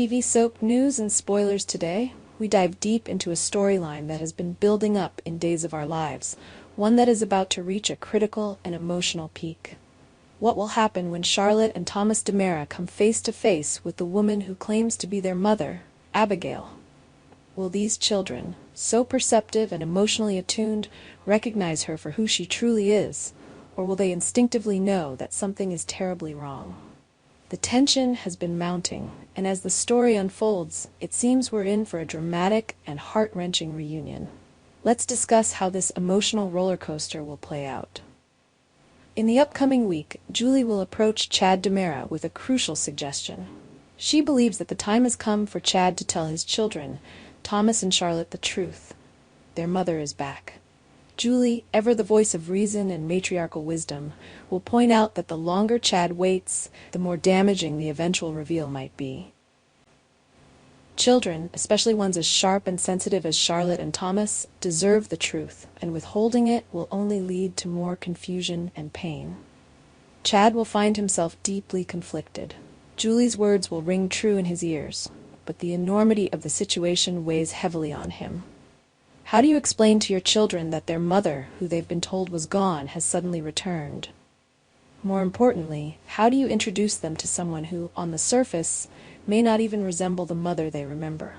TV soap news and spoilers today, we dive deep into a storyline that has been building up in Days of Our Lives, one that is about to reach a critical and emotional peak. What will happen when Charlotte and Thomas DiMera come face to face with the woman who claims to be their mother, Abigail? Will these children, so perceptive and emotionally attuned, recognize her for who she truly is, or will they instinctively know that something is terribly wrong? The tension has been mounting, and as the story unfolds, it seems we're in for a dramatic and heart-wrenching reunion. Let's discuss how this emotional roller coaster will play out. In the upcoming week, Julie will approach Chad DiMera with a crucial suggestion. She believes that the time has come for Chad to tell his children, Thomas and Charlotte, the truth. Their mother is back. Julie, ever the voice of reason and matriarchal wisdom, will point out that the longer Chad waits, the more damaging the eventual reveal might be. Children, especially ones as sharp and sensitive as Charlotte and Thomas, deserve the truth, and withholding it will only lead to more confusion and pain. Chad will find himself deeply conflicted. Julie's words will ring true in his ears, but the enormity of the situation weighs heavily on him. How do you explain to your children that their mother, who they've been told was gone, has suddenly returned? More importantly, how do you introduce them to someone who, on the surface, may not even resemble the mother they remember?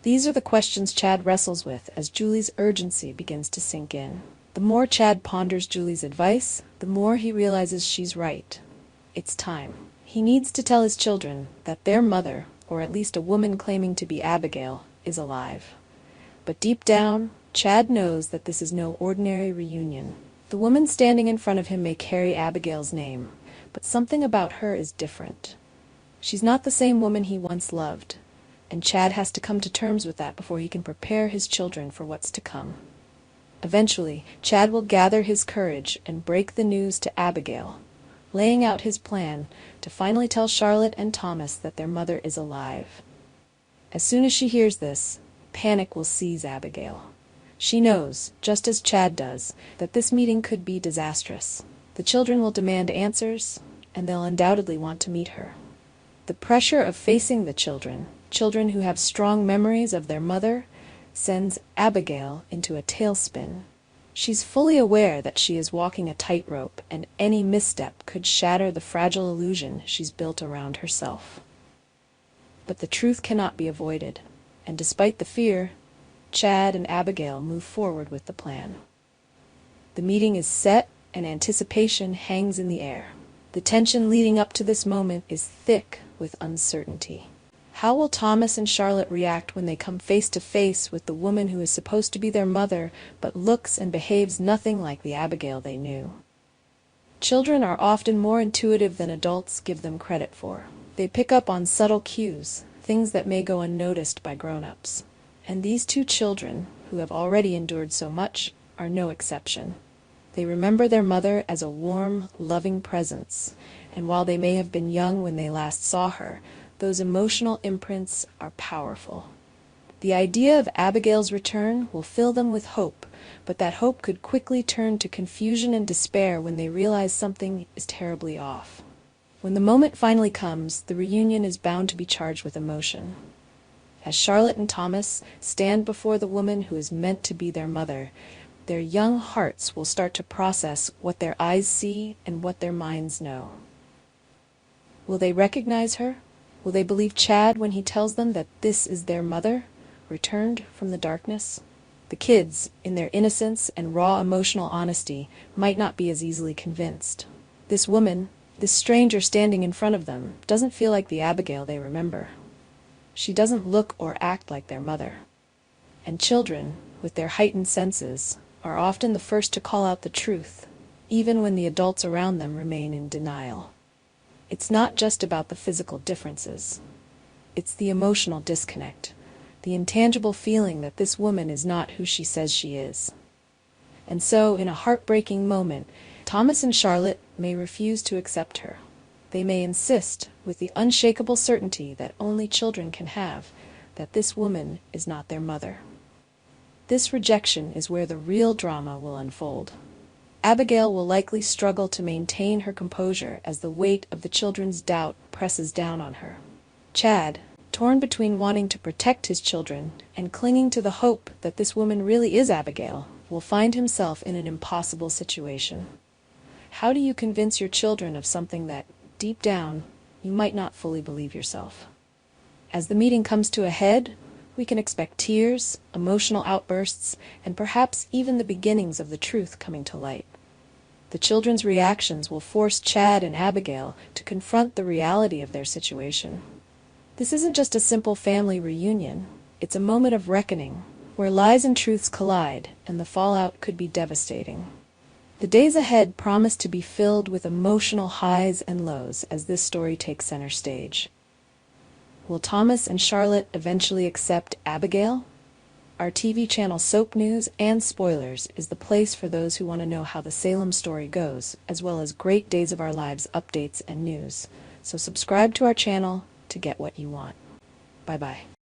These are the questions Chad wrestles with as Julie's urgency begins to sink in. The more Chad ponders Julie's advice, the more he realizes she's right. It's time. He needs to tell his children that their mother, or at least a woman claiming to be Abigail, is alive. But deep down, Chad knows that this is no ordinary reunion. The woman standing in front of him may carry Abigail's name, but something about her is different. She's not the same woman he once loved, and Chad has to come to terms with that before he can prepare his children for what's to come. Eventually, Chad will gather his courage and break the news to Abigail, laying out his plan to finally tell Charlotte and Thomas that their mother is alive. As soon as she hears this, panic will seize Abigail. She knows, just as Chad does, that this meeting could be disastrous. The children will demand answers, and they'll undoubtedly want to meet her. The pressure of facing the children who have strong memories of their mother, sends Abigail into a tailspin. She's fully aware that she is walking a tightrope, and any misstep could shatter the fragile illusion she's built around herself. But the truth cannot be avoided, and despite the fear, Chad and Abigail move forward with the plan. The meeting is set, and anticipation hangs in the air. The tension leading up to this moment is thick with uncertainty. How will Thomas and Charlotte react when they come face to face with the woman who is supposed to be their mother but looks and behaves nothing like the Abigail they knew? Children are often more intuitive than adults give them credit for. They pick up on subtle cues, things that may go unnoticed by grown-ups. And these two children, who have already endured so much, are no exception. They remember their mother as a warm, loving presence, and while they may have been young when they last saw her, those emotional imprints are powerful. The idea of Abigail's return will fill them with hope, but that hope could quickly turn to confusion and despair when they realize something is terribly off. When the moment finally comes, the reunion is bound to be charged with emotion. As Charlotte and Thomas stand before the woman who is meant to be their mother, their young hearts will start to process what their eyes see and what their minds know. Will they recognize her? Will they believe Chad when he tells them that this is their mother, returned from the darkness? The kids, in their innocence and raw emotional honesty, might not be as easily convinced. This woman, this stranger standing in front of them, doesn't feel like the Abigail they remember. She doesn't look or act like their mother. And children, with their heightened senses, are often the first to call out the truth, even when the adults around them remain in denial. It's not just about the physical differences. It's the emotional disconnect, the intangible feeling that this woman is not who she says she is. And so, in a heartbreaking moment, Thomas and Charlotte may refuse to accept her. They may insist, with the unshakable certainty that only children can have, that this woman is not their mother. This rejection is where the real drama will unfold. Abigail will likely struggle to maintain her composure as the weight of the children's doubt presses down on her. Chad, torn between wanting to protect his children and clinging to the hope that this woman really is Abigail, will find himself in an impossible situation. How do you convince your children of something that, deep down, you might not fully believe yourself? As the meeting comes to a head, we can expect tears, emotional outbursts, and perhaps even the beginnings of the truth coming to light. The children's reactions will force Chad and Abigail to confront the reality of their situation. This isn't just a simple family reunion, it's a moment of reckoning, where lies and truths collide, and the fallout could be devastating. The days ahead promise to be filled with emotional highs and lows as this story takes center stage. Will Thomas and Charlotte eventually accept Abigail? Our TV channel Soap News and Spoilers is the place for those who want to know how the Salem story goes, as well as great Days of Our Lives updates and news. So subscribe to our channel to get what you want. Bye-bye.